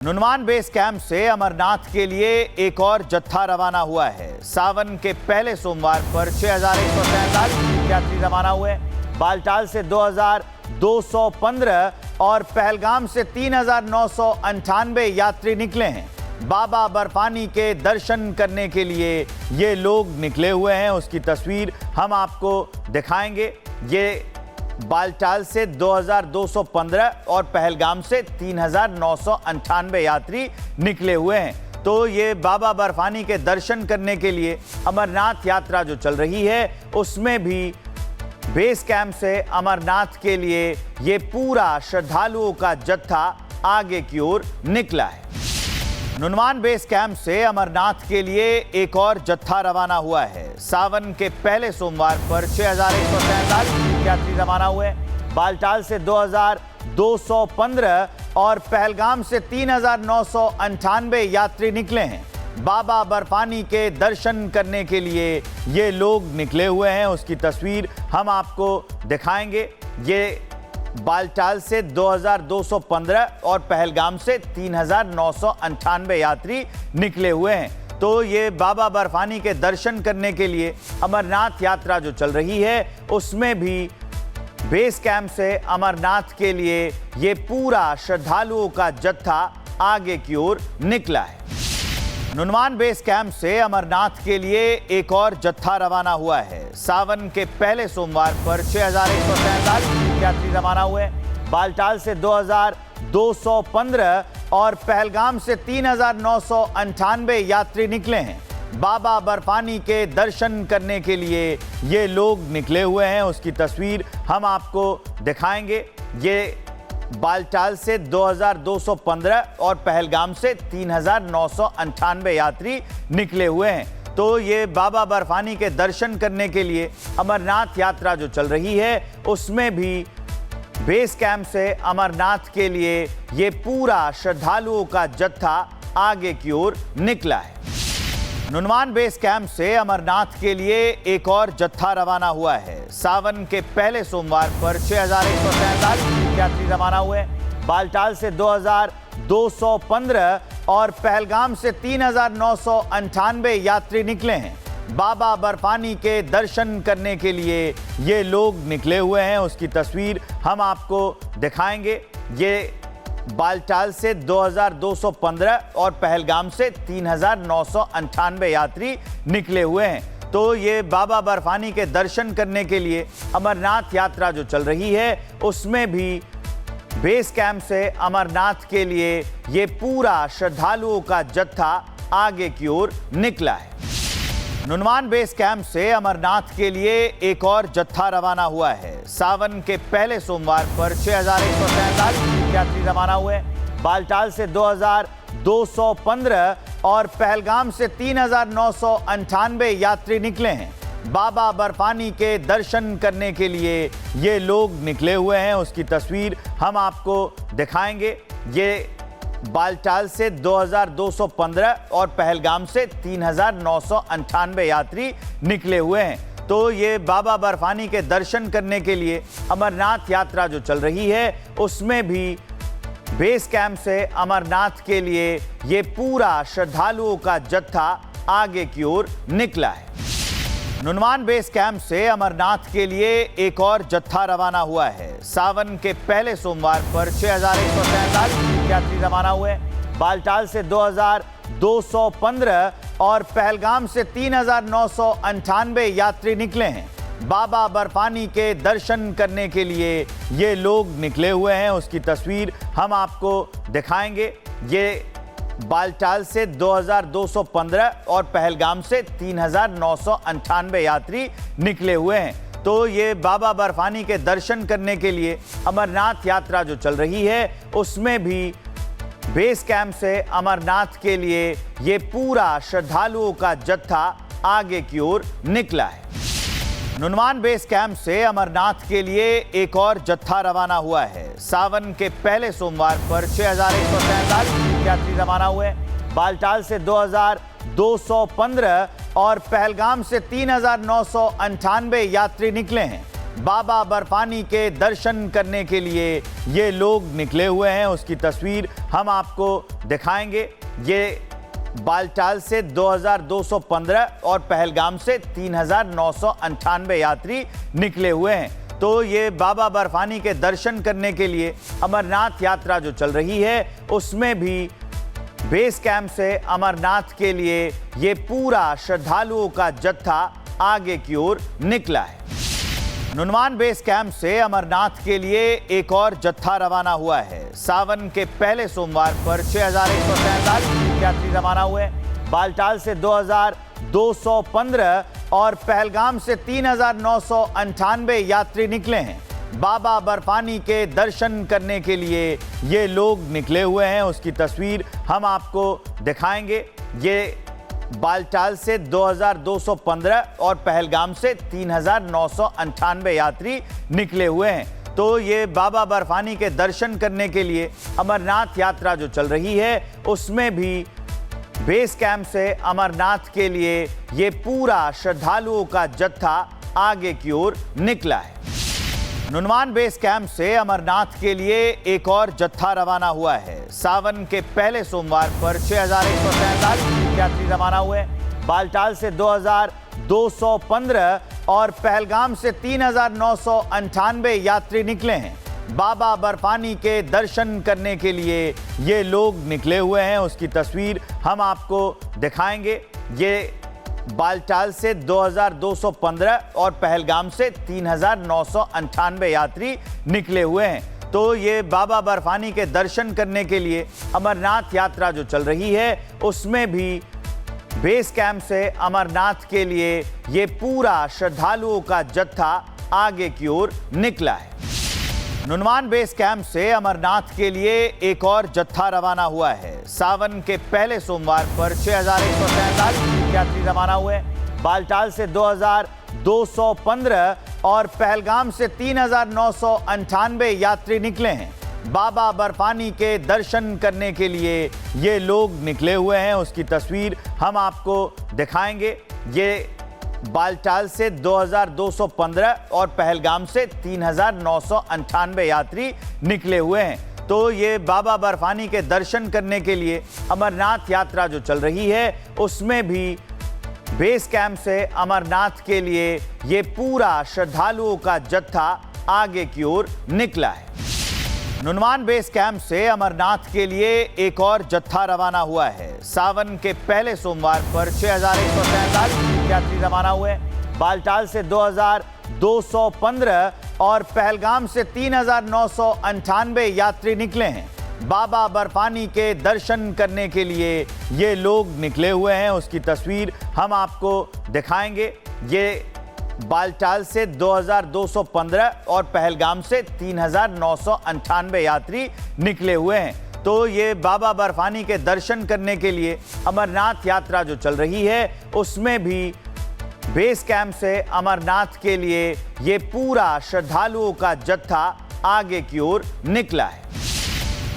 Nunwan base camp से अमरनाथ के लिए एक और जत्था रवाना हुआ है। सावन के पहले सोमवार पर 6,147 यात्री रवाना हुए। बालटाल से 2,215 और पहलगाम से 3,998 यात्री निकले हैं। बाबा बर्फानी के दर्शन करने के लिए ये लोग निकले हुए हैं, उसकी तस्वीर हम आपको दिखाएंगे। ये बालटाल से 2,215 और पहलगाम से 3,998 यात्री निकले हुए हैं। तो ये बाबा बर्फानी के दर्शन करने के लिए अमरनाथ यात्रा जो चल रही है, उसमें भी बेस कैंप से अमरनाथ के लिए ये पूरा श्रद्धालुओं का जत्था आगे की ओर निकला है। नुनवान बेस कैंप से अमरनाथ के लिए एक और जत्था रवाना हुआ है। सावन के पहले सोमवार पर 6,147 यात्री रवाना हुए। बालटाल से 2,215 और पहलगाम से 3,998 यात्री निकले हैं। बाबा बर्फानी के दर्शन करने के लिए ये लोग निकले हुए हैं, उसकी तस्वीर हम आपको दिखाएंगे। ये बालटाल से 2,215 और पहलगाम से 3,998 यात्री निकले हुए हैं। तो ये बाबा बर्फानी के दर्शन करने के लिए अमरनाथ यात्रा जो चल रही है, उसमें भी बेस कैंप से अमरनाथ के लिए ये पूरा श्रद्धालुओं का जत्था आगे की ओर निकला है। नुनवान बेस कैंप से अमरनाथ के लिए एक और जत्था रवाना हुआ है। सावन के पहले सोमवार पर 6,147 यात्री रवाना हुए। बालटाल से 2,215 और पहलगाम से 3,998 यात्री निकले हैं। बाबा बर्फानी के दर्शन करने के लिए ये लोग निकले हुए हैं, उसकी तस्वीर हम आपको दिखाएंगे। ये बालटाल से 2,215 और पहलगाम से 3,998 यात्री निकले हुए हैं। तो ये बाबा बर्फानी के दर्शन करने के लिए अमरनाथ यात्रा जो चल रही है, उसमें भी बेस कैंप से अमरनाथ के लिए ये पूरा श्रद्धालुओं का जत्था आगे की ओर निकला है। नुनवान बेस कैंप से अमरनाथ के लिए एक और जत्था रवाना हुआ है। सावन के पहले सोमवार पर 6,147 यात्री रवाना हुए। बालटाल से 2,215 और पहलगाम से 3,998 यात्री निकले हैं। बाबा बर्फानी के दर्शन करने के लिए ये लोग निकले हुए हैं, उसकी तस्वीर हम आपको दिखाएंगे। ये बालटाल से 2,215 और पहलगाम से 3,998 यात्री निकले हुए हैं। तो ये बाबा बर्फानी के दर्शन करने के लिए अमरनाथ यात्रा जो चल रही है, उसमें भी बेस कैंप से अमरनाथ के लिए ये पूरा श्रद्धालुओं का जत्था आगे की ओर निकला है। नुनवान बेस कैंप से अमरनाथ के लिए एक और जत्था रवाना हुआ है। सावन के पहले सोमवार पर 6,147 यात्री रवाना हुए। बालटाल से 2,215 और पहलगाम से 3,998 यात्री निकले हैं। बाबा बर्फानी के दर्शन करने के लिए ये लोग निकले हुए हैं, उसकी तस्वीर हम आपको दिखाएंगे। ये बालटाल से 2,215 और पहलगाम से 3,998 यात्री निकले हुए हैं। तो ये बाबा बर्फानी के दर्शन करने के लिए अमरनाथ यात्रा जो चल रही है, उसमें भी बेस कैंप से अमरनाथ के लिए ये पूरा श्रद्धालुओं का जत्था आगे की ओर निकला है। नुनवान बेस कैंप से अमरनाथ के लिए एक और जत्था रवाना हुआ है। सावन के पहले सोमवार पर 6,147 यात्री रवाना हुए। बालटाल से 2,215 और पहलगाम से 3,998 यात्री निकले हैं। बाबा बर्फानी के दर्शन करने के लिए ये लोग निकले हुए हैं, उसकी तस्वीर हम आपको दिखाएंगे। ये बालटाल से 2,215 और पहलगाम से 3,998 यात्री निकले हुए हैं। तो ये बाबा बर्फानी के दर्शन करने के लिए अमरनाथ यात्रा जो चल रही है, उसमें भी बेस कैंप से अमरनाथ के लिए ये पूरा श्रद्धालुओं का जत्था आगे की ओर निकला है। नुनवान बेस कैंप से अमरनाथ के लिए एक और जत्था रवाना हुआ है। सावन के पहले सोमवार पर 6,147 यात्री रवाना हुए। बालटाल से 2,215 और पहलगाम से 3,998 यात्री निकले हैं। बाबा बर्फानी के दर्शन करने के लिए ये लोग निकले हुए हैं। उसकी तस्वीर हम आपको दिखाएंगे। ये बालटाल से 2215 और पहलगाम से 3998 यात्री निकले हुए हैं। तो ये बाबा बर्फानी के दर्शन करने के लिए अमरनाथ यात्रा जो चल रही है, उसमें भी बेस कैंप से अमरनाथ के लिए ये पूरा श्रद्धालुओं का जत्था आगे की ओर निकला है। नुनवान बेस कैंप से अमरनाथ के लिए एक और जत्था रवाना हुआ है। सावन के पहले सोमवार पर 6143 यात्री रवाना हुए। बालटाल से 2215 और पहलगाम से 3998 यात्री निकले हैं। बाबा बर्फानी के दर्शन करने के लिए ये लोग निकले हुए हैं। उसकी तस्वीर हम आपको दिखाएंगे। ये बालटाल से 2215 और पहलगाम से 3998 यात्री निकले हुए हैं। तो ये बाबा बर्फानी के दर्शन करने के लिए अमरनाथ यात्रा जो चल रही है, उसमें भी बेस कैंप से अमरनाथ के लिए ये पूरा श्रद्धालुओं का जत्था आगे की ओर निकला है। नुनवान बेस कैंप से अमरनाथ के लिए एक और जत्था रवाना हुआ है। सावन के पहले सोमवार पर 6143 यात्री रवाना हुए। बालटाल से 2215 और पहलगाम से 3998 यात्री निकले हैं। बाबा बर्फानी के दर्शन करने के लिए ये लोग निकले हुए हैं। उसकी तस्वीर हम आपको दिखाएंगे। ये बालटाल से 2215 और पहलगाम से 3998 यात्री निकले हुए हैं। तो ये बाबा बर्फानी के दर्शन करने के लिए अमरनाथ यात्रा जो चल रही है, उसमें भी बेस कैंप से अमरनाथ के लिए ये पूरा श्रद्धालुओं का जत्था आगे की ओर निकला है। नुनवान बेस कैंप से अमरनाथ के लिए एक और जत्था रवाना हुआ है। सावन के पहले सोमवार पर 6143 यात्री रवाना हुए। बालटाल से 2215 और पहलगाम से 3998 यात्री निकले हैं। बाबा बर्फानी के दर्शन करने के लिए ये लोग निकले हुए हैं। उसकी तस्वीर हम आपको दिखाएंगे। ये बालटाल से 2215 और पहलगाम से 3998 यात्री निकले हुए हैं। तो ये बाबा बर्फानी के दर्शन करने के लिए अमरनाथ यात्रा जो चल रही है, उसमें भी बेस कैंप से अमरनाथ के लिए ये पूरा श्रद्धालुओं का जत्था आगे की ओर निकला है। नुनवान बेस कैंप से अमरनाथ के लिए एक और जत्था रवाना हुआ है। सावन के पहले सोमवार पर 6143 यात्री रवाना हुए। बालटाल से 2215 और पहलगाम से 3998 यात्री निकले हैं। बाबा बर्फानी के दर्शन करने के लिए ये लोग निकले हुए हैं। उसकी तस्वीर हम आपको दिखाएंगे। ये बालटाल से 2215 और पहलगाम से 3998 यात्री निकले हुए हैं। तो ये बाबा बर्फानी के दर्शन करने के लिए अमरनाथ यात्रा जो चल रही है, उसमें भी बेस कैंप से अमरनाथ के लिए ये पूरा श्रद्धालुओं का जत्था आगे की ओर निकला है।